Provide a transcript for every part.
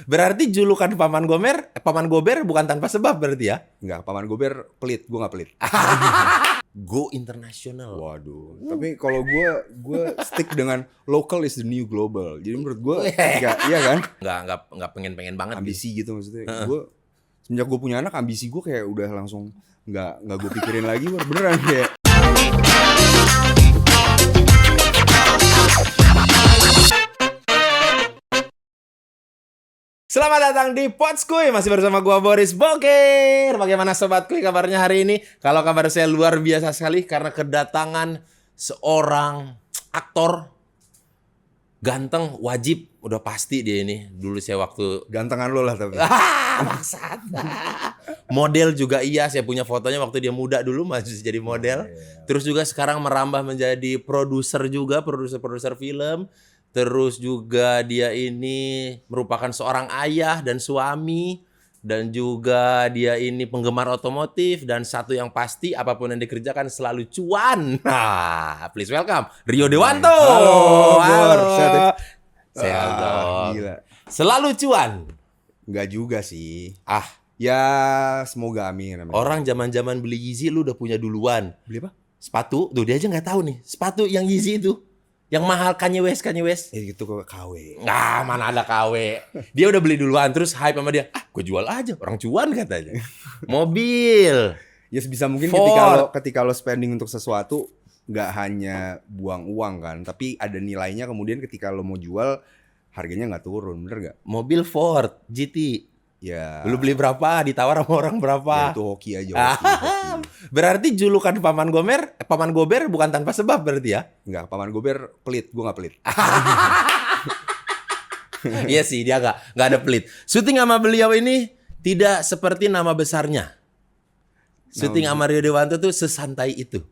Berarti julukan Paman Gober bukan tanpa sebab berarti ya? Enggak, Paman Gober pelit, gue nggak pelit. Go international. Waduh, tapi kalau gue stick dengan local is the new global. Jadi menurut gue, iya kan? Nggak pengen banget. Ambisi gitu maksudnya. Gue semenjak gue punya anak, ambisi gue kayak udah langsung nggak gue pikirin lagi, beneran kayak. Selamat datang di Podskuy, masih bersama gua Boris Boker. Bagaimana Sobat Kuy kabarnya hari ini? Kalau kabar saya luar biasa sekali karena kedatangan seorang aktor ganteng, wajib, udah pasti dia ini. Dulu saya waktu Gantengan lo lah tapi. maksat. Model juga iya, saya punya fotonya waktu dia muda dulu masih jadi model. Terus juga sekarang merambah menjadi produser juga, produser film. Terus juga dia ini merupakan seorang ayah dan suami. Dan juga dia ini penggemar otomotif. Dan satu yang pasti apapun yang dikerjakan selalu cuan. Nah, please welcome Rio Dewanto. Halo. Sehat dong. Gila. Selalu cuan. Enggak juga sih. Ah, Ya semoga amin. orang zaman-zaman beli Yeezy lu udah punya duluan. Beli apa? Sepatu, tuh dia aja nggak tahu nih. Sepatu yang Yeezy itu. Yang mahal Kanye West. Itu kok KW. Nah, mana ada KW. Dia udah beli duluan, terus hype sama dia. Ah, gue jual aja, orang cuan katanya. Mobil. Ya sebisa mungkin Ford. ketika lo spending untuk sesuatu nggak hanya buang uang kan, tapi ada nilainya kemudian ketika lo mau jual harganya nggak turun, bener nggak? Mobil Ford GT. Ya. Lu beli berapa? Ditawar sama orang Ya berapa? itu hoki aja. Hoki. Berarti julukan Paman Gober bukan tanpa sebab berarti ya? Enggak, Paman Gober pelit, gue nggak pelit. Iya sih, dia nggak ada pelit. Syuting sama beliau ini tidak seperti nama besarnya. Syuting sama Rio Dewanto tuh sesantai itu.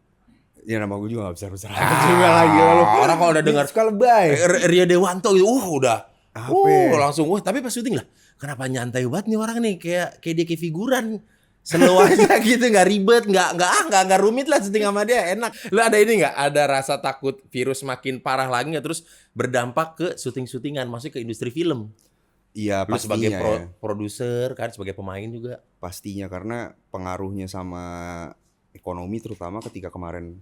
Ya nama gue juga gak besar-besar juga lagi lo. Orang kalau udah dengar suka lebay. Rio Dewanto gitu, udah. Apa? Langsung, tapi pas syuting lah. Kenapa nyantai banget nih orang nih, kayak dia kayak figuran. Slow aja gitu, nggak ribet, nggak rumit lah syuting sama dia, enak. Lu ada ini nggak? Ada rasa takut virus makin parah lagi nggak? Terus berdampak ke syuting-syutingan, maksudnya ke industri film. Iya Lu sebagai pastinya ya. produser kan, sebagai pemain juga. Pastinya karena pengaruhnya sama ekonomi terutama ketika kemarin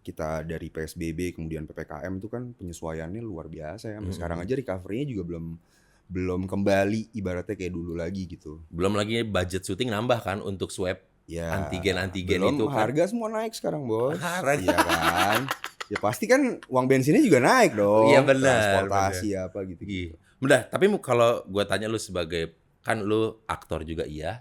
kita dari PSBB kemudian PPKM itu kan penyesuaiannya luar biasa ya. Sampai sekarang aja recovery-nya juga belum kembali ibaratnya kayak dulu lagi gitu. Belum lagi budget syuting nambah kan untuk swab Ya, antigen belum itu kan. harga semua naik sekarang, Bos. Harga. Iya kan? Ya pasti kan uang bensinnya juga naik dong. Iya, benar, Transportasi apa gitu. Iya. Udah, tapi kalau gue tanya lu sebagai, kan lu aktor juga iya,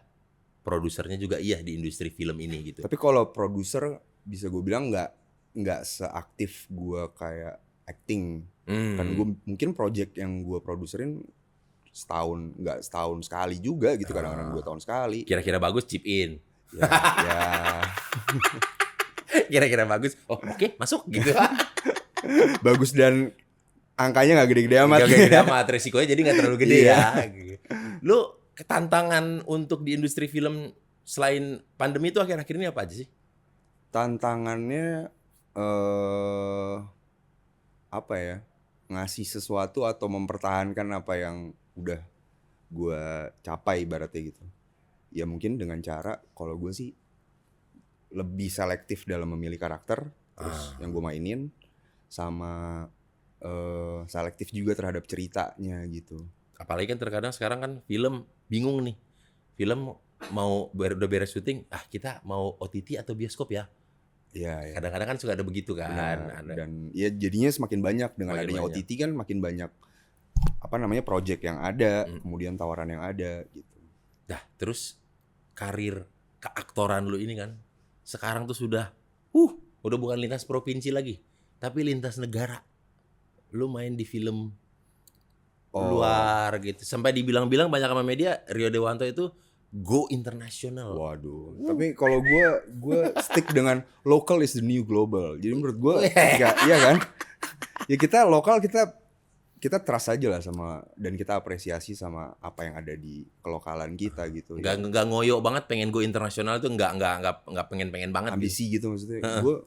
produsernya juga iya di industri film ini gitu. Tapi kalau produser bisa gue bilang nggak seaktif gue kayak acting. Kan gue mungkin project yang gue produserin nggak setahun sekali juga gitu, kadang-kadang 2 tahun sekali. Kira-kira bagus chip in. Ya. Kira-kira bagus. Oh, oke, masuk gitu. Bagus dan angkanya nggak gede-gede amat. Gak gede amat, resikonya jadi nggak terlalu gede Iya. ya. Lu tantangan untuk di industri film selain pandemi itu akhir-akhir ini apa aja sih? Tantangannya apa ya? Ngasih sesuatu atau mempertahankan apa yang udah gue capai ibaratnya gitu. Ya mungkin dengan cara kalau gue sih lebih selektif dalam memilih karakter, terus yang gue mainin, sama selektif juga terhadap ceritanya gitu. Apalagi kan terkadang sekarang kan film bingung nih. Film mau udah beres syuting, kita mau OTT atau bioskop ya? Iya. Kadang-kadang kan suka ada begitu kan. Benar. Ada. Dan ya jadinya semakin banyak dengan Makin adanya banyak. OTT kan makin banyak project yang ada, kemudian tawaran yang ada gitu. Dah, terus karir keaktoran lu ini kan sekarang tuh udah bukan lintas provinsi lagi, tapi lintas negara. Lu main di film luar gitu. Sampai dibilang-bilang banyak sama media Rio Dewanto itu go international. Waduh. Tapi kalau gue stick dengan local is the new global. Jadi menurut gue iya kan? Ya kita lokal, kita trust aja lah sama, dan kita apresiasi sama apa yang ada di kelokalan kita gitu. Nggak ngoyo banget pengen go internasional tuh nggak pengen banget. Ambisi gitu maksudnya. Gue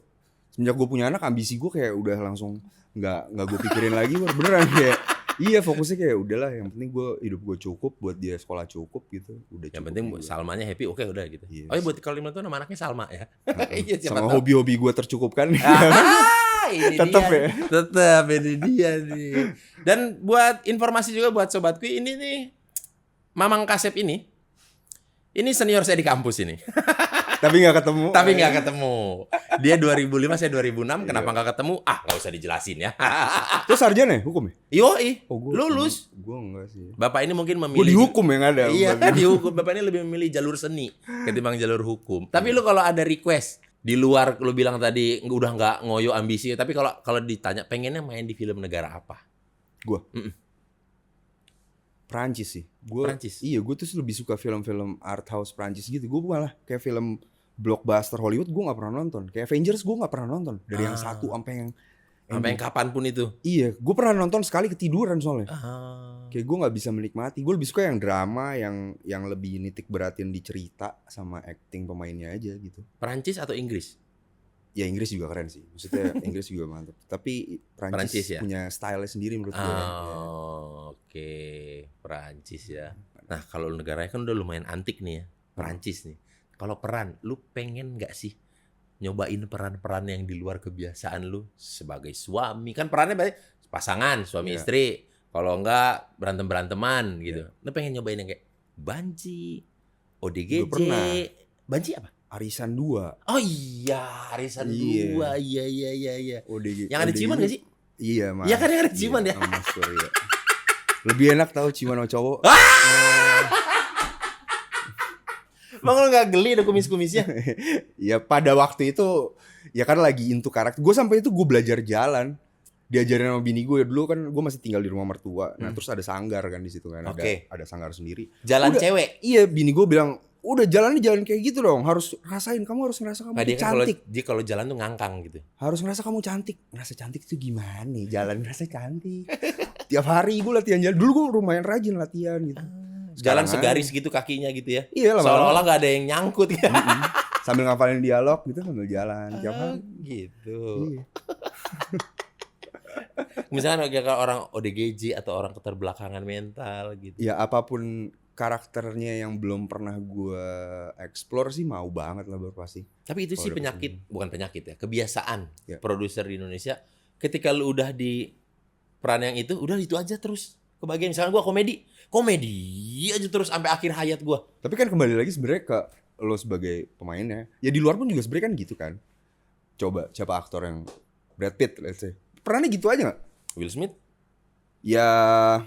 semenjak gue punya anak, ambisi gue kayak udah langsung nggak gue pikirin lagi, beneran kayak. Iya, fokusnya kayak udahlah, yang penting hidup gue cukup, buat dia sekolah cukup gitu. Udah Yang cukup penting juga. Salmanya happy, oke udah gitu. Yes. Oh iya, buat kalau Imlan tuh nama anaknya Salma ya. Iya, siapa Sama tahu. hobi-hobi gue tercukupkan. Ini Tetep dia. ya. Tetep ini dia nih. Dan buat informasi juga buat sobatku, ini nih Mamang Kasep ini senior saya di kampus ini. Tapi nggak ketemu. Tapi nggak ketemu. Dia 2005, saya 2006. Kenapa nggak ketemu? Nggak usah dijelasin ya. Terus sarjana ya hukum ya? Yoi, Oh, lulus. Gue enggak sih. Bapak ini mungkin Gue memilih dihukum yang ada. Iya, dihukum. Bapak ini lebih memilih jalur seni ketimbang jalur hukum. Tapi lu kalau ada request di luar, lu bilang tadi udah nggak ngoyo ambisi, tapi kalau ditanya pengennya main di film negara apa? Gue Prancis sih. Prancis? Iya, gue tuh lebih suka film-film art house Prancis gitu. Gue malah kayak film blockbuster Hollywood gue nggak pernah nonton. Kayak Avengers gue nggak pernah nonton. Dari yang 1 sampai yang kapanpun itu. Iya, gue pernah nonton sekali ketiduran soalnya. Ah. Kayak gue nggak bisa menikmati. Gue lebih suka yang drama, yang lebih nitik beratin di cerita sama acting pemainnya aja gitu. Prancis atau Inggris? Ya Inggris juga keren sih. Maksudnya Inggris juga mantap. Tapi Prancis ya? punya style sendiri menurut gue. Oke, Prancis ya. Nah, kalau negaranya kan udah lumayan antik nih ya, Prancis nih. Kalau peran, lu pengen nggak sih nyobain peran-peran yang di luar kebiasaan lu sebagai suami? Kan perannya banyak pasangan, suami istri. Kalau enggak berantem-beranteman gitu. Lu pengen nyobain yang kayak Banci, ODGJ. Udah pernah. Banci apa? Arisan 2. Oh iya, Arisan 2. Iya. ODG. Yang ada ciuman gak sih? Iya, Mas. Iya kan yang ada ciuman ya? Mas Surya. Lebih enak tahu ciuman sama cowok. Bang lu gak geli ada kumis-kumisnya? Ya pada waktu itu ya kan lagi into karakter. Gue sampai itu gue belajar jalan. Diajarin sama bini gue dulu kan gue masih tinggal di rumah mertua. Nah, terus ada sanggar kan di situ kan. Ada sanggar sendiri. Jalan Udah, cewek. Iya, bini gue bilang, "Udah jalan kayak gitu dong. Harus rasain, kamu harus ngerasa kamu Nah, dia kan cantik. dia kalau jalan tuh ngangkang gitu. Harus ngerasa kamu cantik." Ngerasa cantik tuh gimana nih? Jalan ngerasa cantik. Tiap hari gue latihan jalan. Dulu gue lumayan rajin latihan gitu. Jalan segaris gitu kakinya gitu ya. Iya lah. Seolah-olah gak ada yang nyangkut ya. Sambil ngafalin dialog gitu sambil jalan tiap hari. Gitu. Iya. Misalnya kayak orang ODGJ atau orang keterbelakangan mental gitu. Ya apapun karakternya yang belum pernah gue explore sih mau banget lah baru pasti. Tapi itu sih penyakit, bukan penyakit ya, kebiasaan Ya. produser di Indonesia. Ketika lu udah di peran yang itu, udah itu aja terus. Kebagian misalnya gua komedi aja terus sampai akhir hayat gua. Tapi kan kembali lagi sebenarnya ke lo sebagai pemainnya. Ya di luar pun juga sebenarnya kan gitu kan. Coba siapa aktor yang Brad Pitt let's say. Perannya gitu aja gak? Will Smith? Ya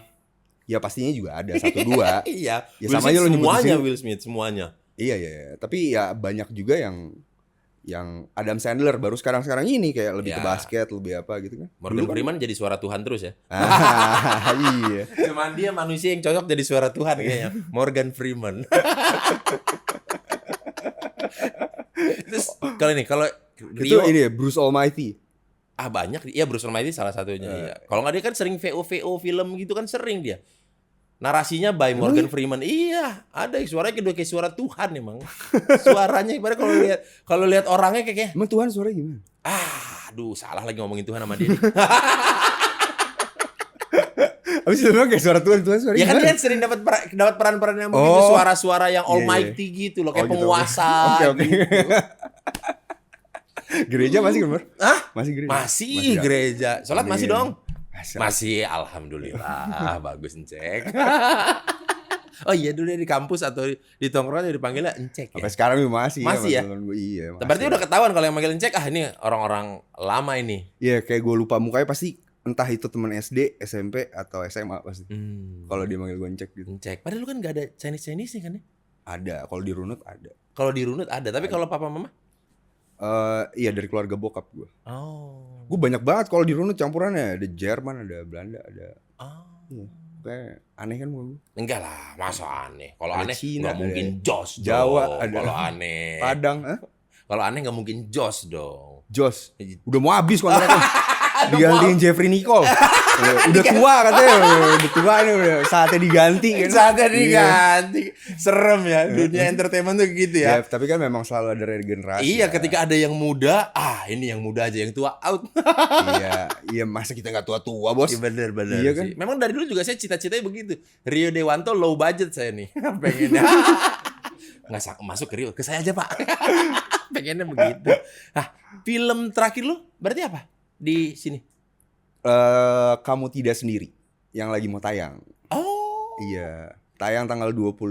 pastinya juga ada 1-2. Iya. Ya Will sama Smith aja lo nyebutin semuanya sini. Will Smith semuanya. Iya. Tapi ya banyak juga yang Adam Sandler baru sekarang ini kayak lebih Ya. ke basket, lebih apa gitu kan. Morgan Freeman jadi suara Tuhan terus ya. Iya. Cuman dia manusia yang cocok jadi suara Tuhan kayaknya. Morgan Freeman. Terus kalau Itu Rio ini ya Bruce Almighty. banyak. Iya, Bruce Almighty salah satunya. Iya. Kalau nggak dia kan sering VO film gitu kan sering dia. Narasinya by Morgan Freeman. Iya, ada suaranya kayak suara Tuhan emang. Suaranya ibarat kalau lihat orangnya kayak Emang Tuhan suaranya gimana? aduh, salah lagi ngomongin Tuhan sama dia. nih. Habis itu memang kayak suara Tuhan suaranya Ya kan gimana? dia sering dapat peran-peran yang begitu, suara-suara yang almighty gitu loh, kayak gitu. penguasa. Oke. Gitu. Gereja masih kan, Bro? Hah? Masih gereja. Masih gereja. Salat masih Iya. dong? Masih. Masih, alhamdulillah. Bagus, Encek. Oh iya, dulu dia di kampus atau di tongkrongan dipanggilnya Encek ya? Sampai sekarang juga masih. Masih ya? temen gue, iya. Berarti udah ketahuan kalau yang manggil Encek, ini orang-orang lama ini. Iya, kayak gue lupa mukanya pasti entah itu teman SD, SMP atau SMA pasti. Kalau dia manggil gue Encek gitu. Encek. Padahal lu kan gak ada Chinese-nya kan ya? Ada, kalau di Runut ada. Kalau di Runut ada, tapi kalau papa mama? Iya dari keluarga bokap gue. Oh. Gue banyak banget kalau di Runut campurannya. Ada Jerman, ada Belanda, ada. Iya. Kayak aneh kan gue. Enggak lah, masa aneh. Kalau Ada aneh Cina, nggak mungkin Jos Jawa, dong. ada Kalau aneh. Padang, Kalau aneh nggak mungkin Jos dong. Jos. Udah mau habis kontraknya. Digantiin Jeffrey Nicole. Udah tua katanya, udah tua nih, udah saatnya diganti kan. Saatnya diganti. Serem ya, dunia entertainment tuh gitu ya. Ya, tapi kan memang selalu ada regenerasi. Iya, ya. ketika ada yang muda, ini yang muda aja, yang tua out. Iya, masa kita nggak tua-tua, Bos? Iya, bener Iya kan? sih. Memang dari dulu juga saya cita-citanya begitu. Rio Dewanto low budget saya nih. Pengennya. Nggak masuk ke Rio, ke saya aja, Pak. Pengennya begitu. Nah, film terakhir lu berarti apa? Di sini. Kamu Tidak Sendiri yang lagi mau tayang. Oh. Iya, tayang tanggal 25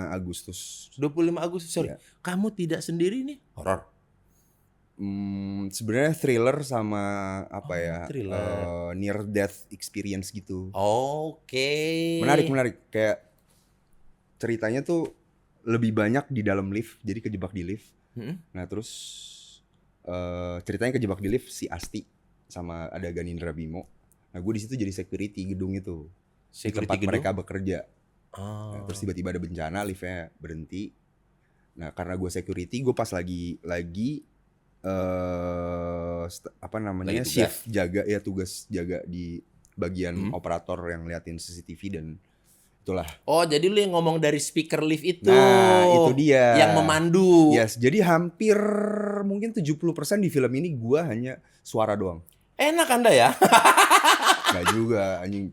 Agustus. 25 Agustus, sorry. Iya. Kamu Tidak Sendiri nih horor. Sebenarnya thriller sama apa ya? Thriller. Near death experience gitu. Oke. Menarik. Kayak ceritanya tuh lebih banyak di dalam lift, jadi kejebak di lift. Nah, terus ceritanya kejebak di lift si Asti sama ada Ganindra Bimo. Nah, gue di situ jadi security gedung itu. Security tempat gedung? mereka bekerja. Oh. Nah, terus tiba-tiba ada bencana, liftnya berhenti. Nah, karena gue security, gue pas lagi apa namanya, Lagi tugas. shift jaga ya, tugas jaga di bagian operator yang liatin CCTV dan itulah. Oh, jadi lu yang ngomong dari speaker lift itu. Nah, itu dia. Yang memandu. Yes, jadi hampir mungkin 70% di film ini gue hanya suara doang. Enak Anda ya? Gak juga, anjing.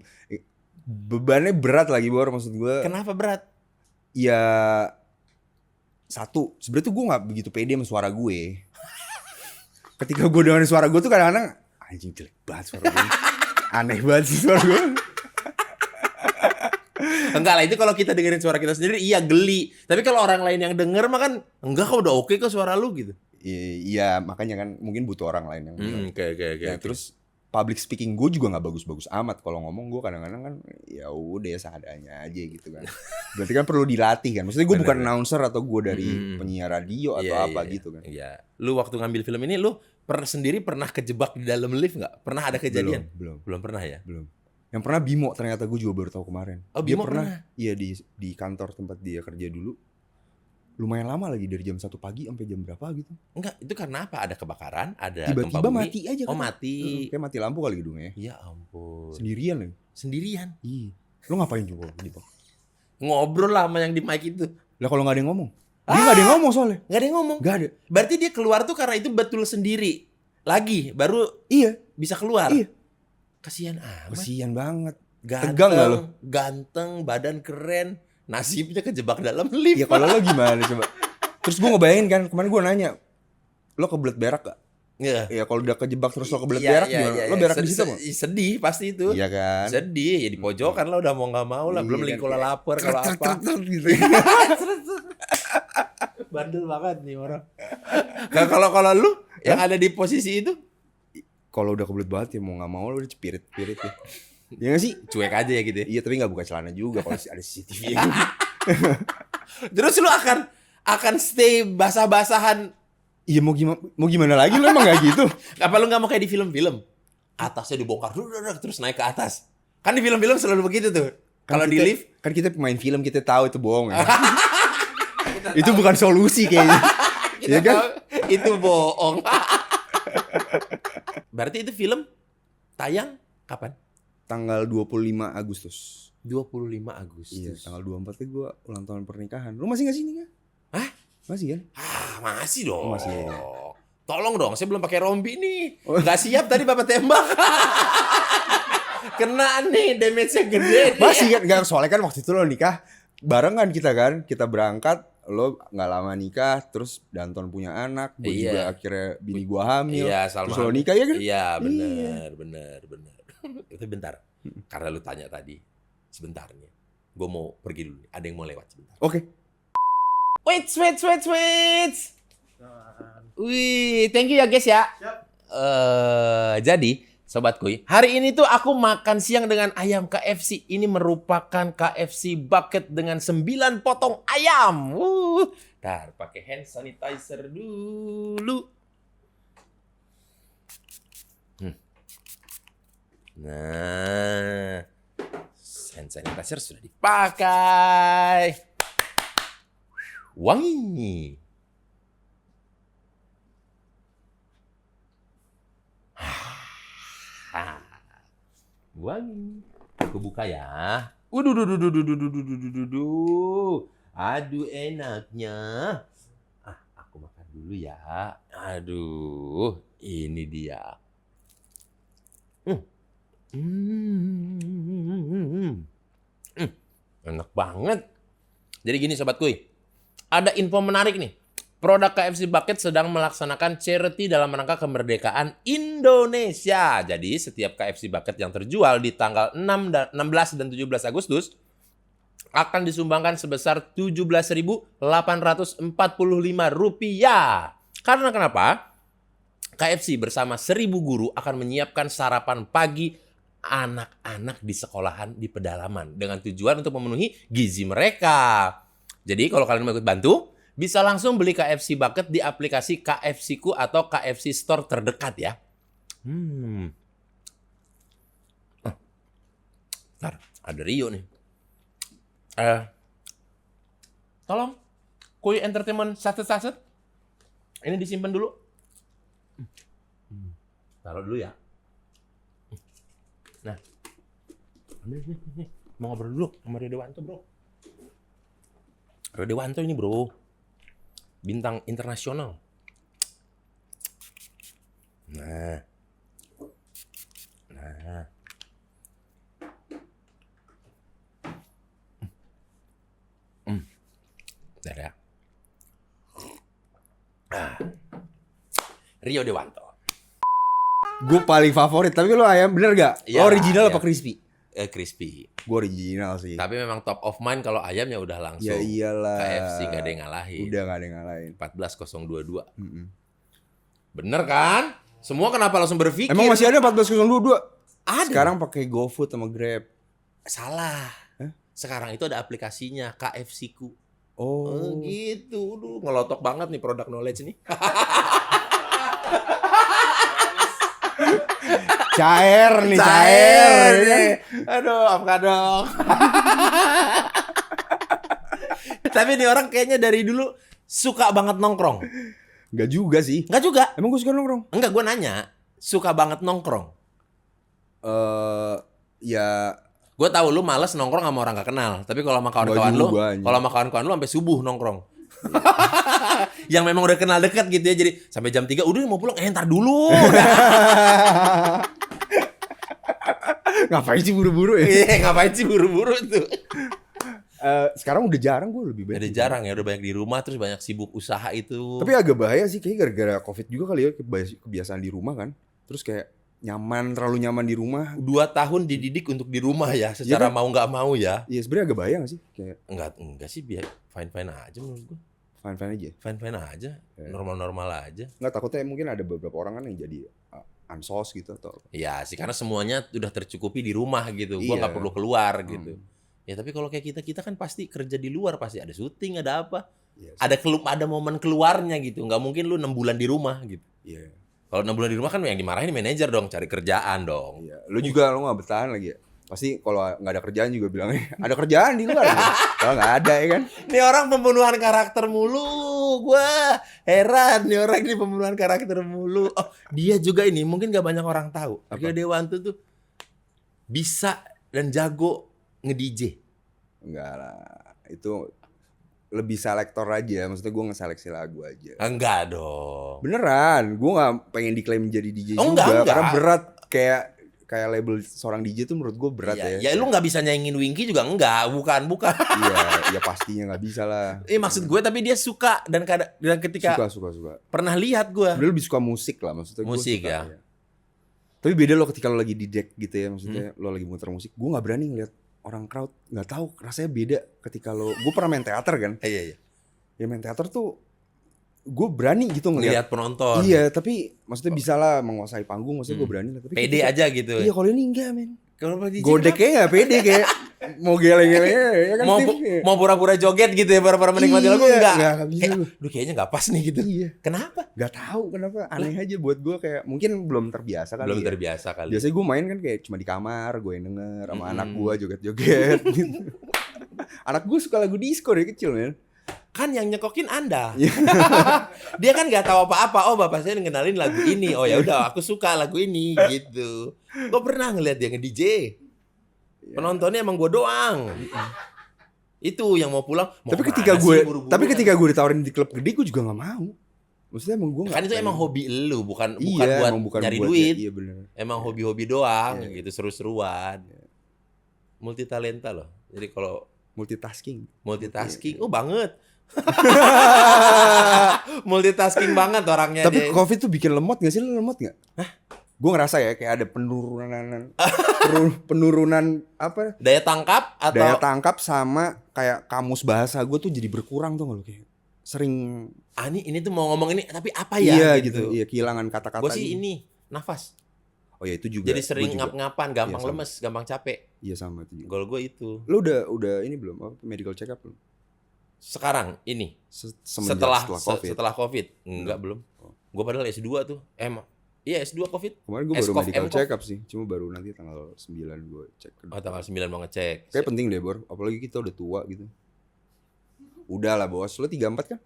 Bebannya berat lagi, Bor, maksud gue. Kenapa berat? Ya, satu, sebenarnya tuh gue gak begitu pede sama suara gue. Ketika gue dengerin suara gue tuh kadang-kadang, anjing jelek banget suara gue. Aneh banget sih suara gue. Enggak lah, itu kalau kita dengerin suara kita sendiri iya geli. Tapi kalau orang lain yang denger mah kan enggak kok, udah oke kok suara lu gitu. Iya, makanya kan mungkin butuh orang lain yang bilang. Oke. Ya, terus public speaking gue juga nggak bagus-bagus amat. Kalau ngomong gue kadang-kadang kan ya udah seadanya aja gitu kan. Berarti kan perlu dilatih kan. Maksudnya gue bukan announcer atau gue dari penyiar radio atau apa gitu kan. Iya. Lu waktu ngambil film ini lu sendiri pernah kejebak di dalam lift nggak? Pernah ada kejadian? Belum pernah ya? Belum. Yang pernah Bimo, ternyata gue juga baru tahu kemarin. Oh, dia Bimo pernah? Iya, di kantor tempat dia kerja dulu. Lumayan lama lagi, dari jam 1 pagi sampai jam berapa gitu. Enggak, itu karena apa? Ada kebakaran, ada tiba-tiba gempa bumi. mati aja kan. Oh, mati. Kayak mati lampu kali gedungnya. Ya ampun. Sendirian lagi. Sendirian? Iya. Lo ngapain coba gitu? Ngobrol lah sama yang di mic itu. Lah kalau nggak ada yang ngomong? Dia nggak ada yang ngomong soalnya. Nggak ada yang ngomong? Nggak ada. Berarti dia keluar tuh karena itu betul sendiri. Lagi, baru bisa keluar. Iya. Kasian amat. Kasian banget. Tegang gak lo? Ganteng, badan keren, nasibnya kejebak dalam lift. Ya kalau lo gimana coba? Terus gue ngebayangin kan, kemarin gue nanya, lo kebelet berak gak? Iya. Ya kalau udah kejebak terus lo kebelet berak gimana? Lo berak di situ mau? Sedih pasti itu. Iya kan? Sedih, ya di pojokan lah udah mau gak mau lah. Belum lagi kalau lapar, kalau apa. Gitu. Bandel banget nih orang. Kalau lu yang ada di posisi itu, kalau udah kebelet banget ya mau gak mau lo udah cepirit-pirit ya. Iya gak sih? cuek aja ya gitu ya. Iya, tapi gak buka celana juga kalau ada CCTV. Terus lu akan stay basah-basahan. Iya, mau gimana lagi, lo emang gak gitu? Apa lu gak mau kayak di film-film? Atasnya dibongkar terus naik ke atas. Kan di film-film selalu begitu tuh. Kalau di lift, kan kita pemain film, kita tahu itu bohong ya. Itu bukan solusi kayaknya. kita tahu itu bohong. Berarti itu film tayang kapan? Tanggal 25 Agustus. 25 Agustus. Iya, tanggal 24 itu gue ulang tahun pernikahan. Lu masih gak sih nikah? Hah? Masih kan? Masih dong. Masih. Tolong dong, saya belum pakai rompi nih. Gak siap tadi Bapak tembak. Kena nih, damage-nya gede nih. Masih kan? Gak, soalnya kan waktu itu lo nikah bareng kan kita kan. Kita berangkat, lo gak lama nikah, terus Danton punya anak, gue juga akhirnya bini gue hamil. Iya, Salma. Terus lo nikah ya kan? Iya, bener. Itu bentar. Karena lu tanya tadi, sebentarnya. Gue mau pergi dulu. Ada yang mau lewat sebentar. Oke. Wait. Wih, thank you ya guys ya. Jadi, Sobat Kuy, hari ini tuh aku makan siang dengan ayam KFC. Ini merupakan KFC bucket dengan 9 potong ayam. Ntar pakai hand sanitizer dulu. Nah, hand sanitizer sudah dipakai. Wangi. Wangi. Aku buka ya. Waduh. Aduh enaknya. Aku makan dulu ya. Aduh, ini dia. Enak banget. Jadi gini Sobat Kuy, ada info menarik nih. Produk KFC Bucket sedang melaksanakan charity dalam rangka kemerdekaan Indonesia. Jadi setiap KFC Bucket yang terjual di tanggal 16 dan 17 Agustus akan disumbangkan sebesar Rp17.845. Karena kenapa? KFC bersama 1.000 guru akan menyiapkan sarapan pagi anak-anak di sekolahan di pedalaman dengan tujuan untuk memenuhi gizi mereka. Jadi kalau kalian mau ikut bantu, bisa langsung beli KFC Bucket di aplikasi KFC-ku atau KFC Store terdekat ya. Ntar, ada Rio nih. Tolong, Kuy Entertainment saset-saset. Ini disimpan dulu. Taruh dulu ya. Nah, ambil nih. Mau ngobrol dulu sama Rio Dewanto, bro. Rio Dewanto ini, bro. Bintang internasional. Nah. Bentar ya. Rio Dewanto. Gue paling favorit, tapi lo ayam bener gak? Ya, Lo original ya. apa crispy? Crispy. Gue original sih. Tapi memang top of mind kalau ayamnya udah langsung. Ya iyalah. KFC gak ada yang ngalahin. Udah gak ada yang ngalahin. 14.022. Bener kan? Semua kenapa langsung berpikir? Emang masih ada 14.022? Ada. Sekarang pakai GoFood sama Grab. Salah. Hah? Sekarang itu ada aplikasinya KFC-ku. Oh. Gitu. Duh, ngelotok banget nih produk knowledge nih. Cair nih. Aduh, avocado. Tapi nih orang kayaknya dari dulu suka banget nongkrong. Gak juga sih. Enggak juga. Emang gue suka nongkrong? Enggak, gue nanya. Suka banget nongkrong. Ya Gue tahu lu males nongkrong sama orang gak kenal. Tapi kalau sama kawan-kawan lu, sampai subuh nongkrong. Yang memang udah kenal dekat gitu ya. Jadi sampai jam 3 udah mau pulang, ntar dulu. ngapain sih buru-buru ya? Iya, ngapain sih buru-buru tuh? Sekarang udah jarang gue lebih banyak. Udah jarang ya, udah banyak di rumah terus banyak sibuk usaha itu. Tapi agak bahaya sih kayak gara-gara Covid juga kali ya, kebiasaan di rumah kan. Terus kayak terlalu nyaman di rumah. 2 tahun dididik untuk di rumah ya, secara kan? mau nggak mau ya. Iya sebenarnya agak bahaya gak sih? Kayak Enggak sih, biar fine-fine aja menurut gue. fine-fine aja. Fine-fine aja, normal-normal aja. Nggak, takutnya mungkin ada beberapa orang kan yang jadi ansos gitu atau. Ya sih, karena semuanya udah tercukupi di rumah gitu. Gua Iya. nggak perlu keluar gitu. Ya tapi kalau kayak kita kan pasti kerja di luar, pasti ada syuting, ada apa. Iya, Ada momen keluarnya gitu. Nggak mungkin lu 6 bulan di rumah gitu. Iya. Kalau 6 bulan di rumah kan yang dimarahin manajer dong, cari kerjaan dong. Iya. Lu nggak bertahan lagi ya? Pasti kalau nggak ada kerjaan juga bilangnya ada kerjaan di luar. Gitu. Kalau nggak ada ya kan? Ini orang pembunuhan karakter mulu. Gua heran nih orang ini pembunuhan karakter mulu. Oh, dia juga ini mungkin gak banyak orang tahu. Rio Dewanto tuh bisa dan jago nge-DJ. Enggak lah. Itu lebih selektor aja. Maksudnya gue ngeseleksi lagu aja. Enggak dong. Beneran, gue nggak pengen diklaim jadi DJ Oh, juga. enggak. Karena berat kayak label seorang DJ tuh menurut gue berat Ya lu nggak bisa nyaingin Winky juga enggak, bukan. Iya pastinya nggak bisa lah. Maksud gue tapi dia suka dan ketika Suka. pernah lihat gue. Dia lebih suka musik lah maksudnya. Musik suka, ya. Tapi beda lo ketika lo lagi di deck gitu ya, maksudnya lo lagi muter musik. Gue nggak berani ngeliat orang crowd, nggak tahu rasanya beda ketika lo. Gue pernah main teater kan. Iya. Ya main teater tuh gue berani gitu ngeliat penonton. Iya, tapi maksudnya bisa lah menguasai panggung, maksudnya gue berani lah. Tapi Pede aja gitu. Iya, kalau ini enggak, men. Kalau DJ Godeknya ya pede kayak mau geleng-geleng ya kan. mau pura-pura joget gitu ya, pura-pura menikmati lagu enggak. Enggak bisa. Kayaknya enggak pas nih gitu. Iya. Kenapa? Enggak tahu kenapa, aneh aja buat gue kayak mungkin belum terbiasa kali. Belum ya. terbiasa kali. Biasanya gue main kan kayak cuma di kamar, gue yang denger sama anak gue joget-joget gitu. Anak gue suka lagu disco dari kecil, men. Kan yang nyekokin Anda. Dia kan nggak tahu apa-apa. Oh, bapak saya ngenalin lagu ini. Oh ya udah, aku suka lagu ini gitu. Gue pernah ngeliat dia nge-DJ. Penontonnya emang gue doang. Itu yang mau pulang. Tapi ketika gue ditawarin di klub gede, gue juga nggak mau. Maksudnya emang gue kan itu emang hobi lu, bukan buat nyari buat duit. Iya bener. Emang hobi-hobi doang gitu, seru-seruan. Multi talenta loh. Jadi kalau multitasking, oh banget. Multitasking banget orangnya. Tapi COVID tuh bikin lemot gak sih? Lu lemot gak? Hah? Gue ngerasa ya kayak ada penurunan apa? Daya tangkap atau daya tangkap sama kayak kamus bahasa gue tuh jadi berkurang tuh kalau kayak sering. Ini tuh mau ngomong ini tapi apa ya? Iya gitu. Iya kehilangan kata-kata. Gue sih ini nafas. Oh ya itu juga. Jadi sering ngap-ngapan, gampang lemes, gampang capek. Iya sama itu juga. Goal gue itu. Lu udah ini belum? Apa medical check up belum? Sekarang ini setelah COVID. Enggak belum. Gue padahal S2 tuh. Iya S2 COVID. Kemarin gue baru medical check up sih. Cuma baru nanti tanggal 9 gue cek. Oh tanggal 9 mau ngecek. Kayak penting deh Bor. Apalagi kita udah tua gitu. Udah lah bos. Lu 34 kan?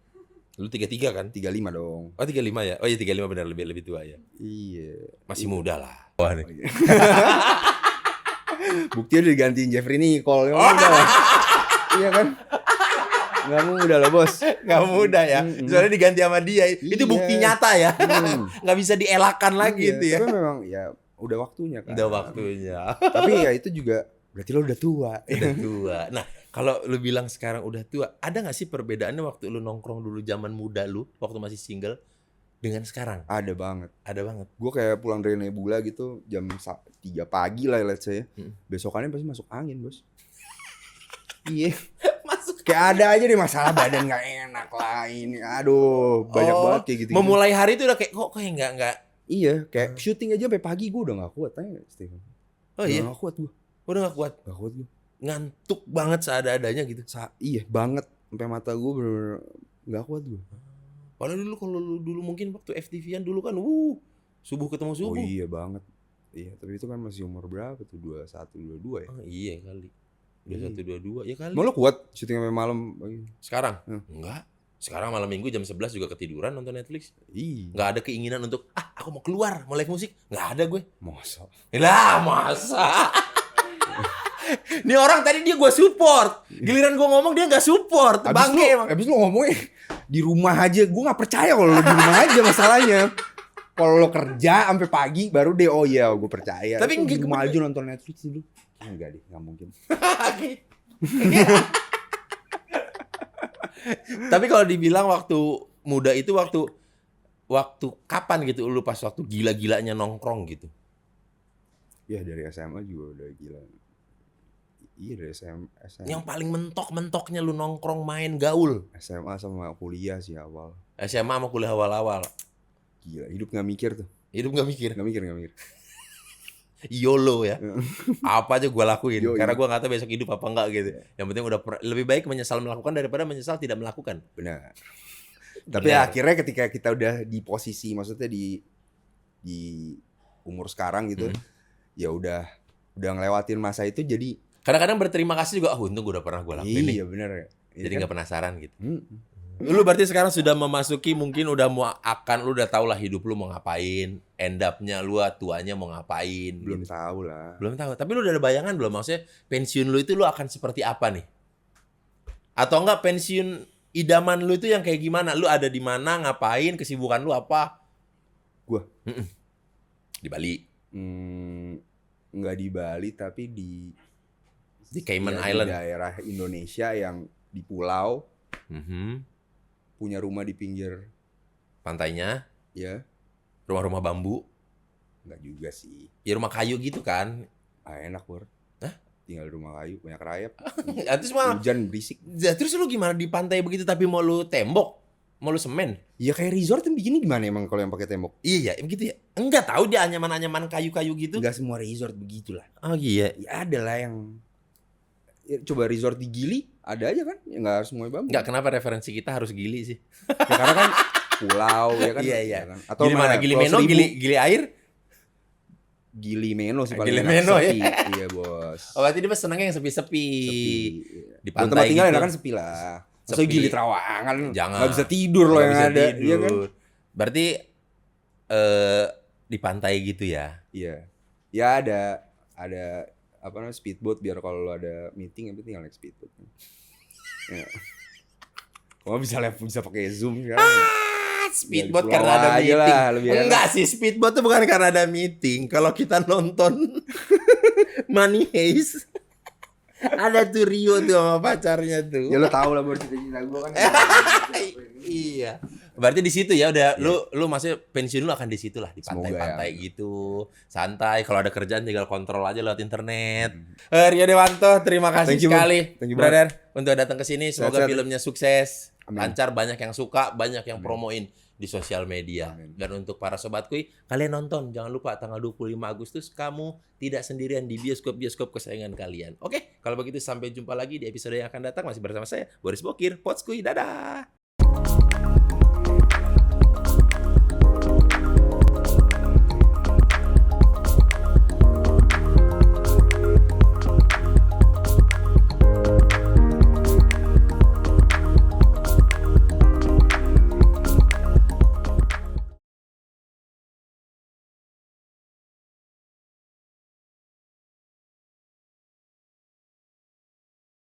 Lu 33 kan? 35 dong. Oh 35 ya? Oh iya 35 benar, lebih tua ya. Iya. Masih muda lah. Wah nih. Buktinya udah digantiin Jeffrey Nicole. Udah lah. Iya kan? Gak muda lah bos. Gak muda ya. Soalnya diganti sama dia. Itu bukti nyata ya. Gak bisa dielakkan lagi itu ya. Tapi memang ya udah waktunya kan. Udah waktunya. Tapi ya itu juga berarti lo udah tua. Udah tua. Nah kalau lu bilang sekarang udah tua, ada gak sih perbedaannya waktu lu nongkrong dulu zaman muda lu, waktu masih single, dengan sekarang? Ada banget. Gue kayak pulang dari Nebula gitu jam 3 pagi lah let's say. Besokannya pasti masuk angin bos. Iya. Kayak ada aja deh masalah badan gak enak lah ini. Aduh banyak banget kayak gitu. Memulai hari itu udah kayak kok kayak gak. Iya kayak syuting aja sampai pagi gue udah gak kuat. Tanya Steven. Oh iya? Gak kuat gue. Udah gak kuat? Gak kuat gue. Ngantuk banget seada-adanya gitu. Iya banget. Sampai mata gue bener-bener gak kuat gue. Padahal dulu kalau dulu mungkin waktu FTV-an dulu kan subuh ketemu subuh. Oh iya banget. Iya tapi itu kan masih umur berapa tuh? 21, 22 ya? Oh iya kali. 21, 22 ya kali. Mau lo kuat syuting sampai malam? Sekarang? Enggak. Sekarang malam minggu jam 11 juga ketiduran nonton Netflix. Iya. Nggak ada keinginan untuk aku mau keluar mau live musik. Nggak ada gue. Masa? Nih orang tadi dia gue support. Giliran gue ngomong dia nggak support. Bangke emang. Abis lu ngomongnya di rumah aja. Gue nggak percaya kalau lo di rumah aja masalahnya. Kalau lo kerja sampai pagi baru deh oh iya gue percaya. Tapi di rumah aja nonton Netflix dulu. Enggak deh, nggak mungkin. Tapi kalau dibilang waktu muda itu waktu kapan gitu lu pas waktu gila-gilanya nongkrong gitu? Ya dari SMA juga udah gila. Iya dari SMA. Yang paling mentok-mentoknya lu nongkrong main gaul? SMA sama kuliah sih awal. SMA sama kuliah awal-awal. Gila, hidup nggak mikir tuh. Hidup nggak mikir. YOLO ya. Apa aja gue lakuin. Karena gue nggak tahu besok hidup apa enggak gitu. Yang penting udah lebih baik menyesal melakukan daripada menyesal tidak melakukan. Benar. Tapi akhirnya ketika kita udah di posisi, maksudnya di umur sekarang gitu, ya udah ngelewatin masa itu jadi. Kadang-kadang berterima kasih juga. Untung gue udah pernah gue lakuin nih. Iya benar ya. Jadi nggak penasaran gitu. Lu berarti sekarang sudah memasuki mungkin udah lu udah tahu lah hidup lu mau ngapain, end up-nya lu tuanya mau ngapain. Belum tahu lah. Belum tahu. Tapi lu udah ada bayangan belum maksudnya pensiun lu itu lu akan seperti apa nih? Atau enggak pensiun idaman lu itu yang kayak gimana? Lu ada di mana, ngapain, kesibukan lu apa? Gua di Bali. Enggak di Bali tapi di Cayman Island. Di daerah Indonesia yang di pulau. Punya rumah di pinggir pantainya, ya. Rumah-rumah bambu. Enggak juga sih. Ya rumah kayu gitu kan. Enak, Bor. Hah? Tinggal di rumah kayu, banyak rayap. Terus mah hujan berisik. Terus lu gimana di pantai begitu tapi mau lu tembok? Mau lu semen? Ya kayak resort yang begini gimana emang kalau yang pakai tembok? Iya, begitu ya. Enggak tahu dia anyaman-anyaman kayu-kayu gitu. Enggak semua resort begitulah. Oh iya. Ya ada lah yang coba resort di Gili ada aja kan, ya nggak harus semuanya bambu. Nggak, kenapa referensi kita harus Gili sih? Ya karena kan pulau ya kan. Iya. Ya kan? Atau Gili mana? Gili Meno, Gili air? Gili Meno sih paling Gili Meno sepi. Ya. Iya bos. Oh berarti dia senangnya yang sepi-sepi. Sepi. Di pantai tempat tinggal gitu. kan sepi lah. Masa Gili Trawangan Jangan. nggak bisa tidur loh Nggak yang bisa ada. tidur. Iya kan? Berarti di pantai gitu ya. Iya. Ya ada apa namanya speedboat biar kalau lo ada meeting yang penting tinggal naik speedboat. Ya. Kalau bisa pakai Zoom sekarang. Speedboat Ya, di karena pulau ada aja meeting. lah, lebih enak. Enggak sih, speedboat tuh bukan karena ada meeting. Kalau kita nonton Money Heist, ada tuh Rio tuh sama pacarnya tuh. Ya lo tau lah baru cita-cita gue kan. Iya. Berarti di situ ya udah lu maksudnya pensiun lu akan di situ lah di Semoga pantai-pantai ya. gitu. Santai, kalau ada kerjaan tinggal kontrol aja lewat internet. Rio Dewanto, terima kasih Thank you, Bang. sekali Thank you, brother untuk datang ke sini. Semoga Sehat-sehat. filmnya sukses, Amin. lancar, banyak yang suka, banyak yang Amin. promoin di sosial media. Amin. Dan untuk para sobat Kui, kalian nonton, jangan lupa tanggal 25 Agustus kamu tidak sendirian di bioskop-bioskop kesayangan kalian. Oke, kalau begitu sampai jumpa lagi di episode yang akan datang, masih bersama saya Boris Bokir, Pots Kui, dadah.